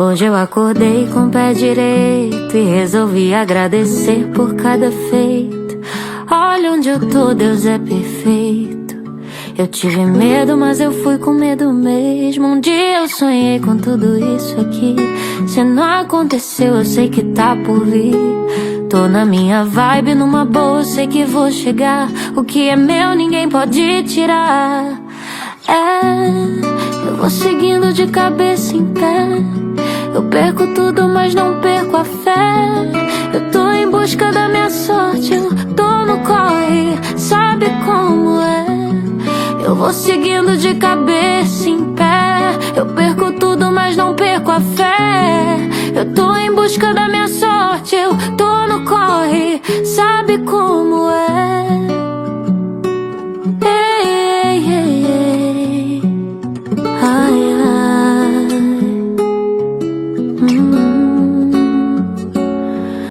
Hoje eu acordei com o pé direito e resolvi agradecer por cada feito. Olha onde eu tô, Deus é perfeito. Eu tive medo, mas eu fui com medo mesmo. Um dia eu sonhei com tudo isso aqui. Se não aconteceu, eu sei que tá por vir. Tô na minha vibe, numa boa, eu sei que vou chegar. O que é meu ninguém pode tirar. Eu vou seguindo de cabeça em pé. Eu perco tudo, mas não perco a fé. Eu tô em busca da minha sorte, eu tô no corre, sabe como é? Eu vou seguindo de cabeça em pé. Eu perco tudo, mas não perco a fé. Eu tô em busca da minha sorte, eu tô no corre, sabe como é?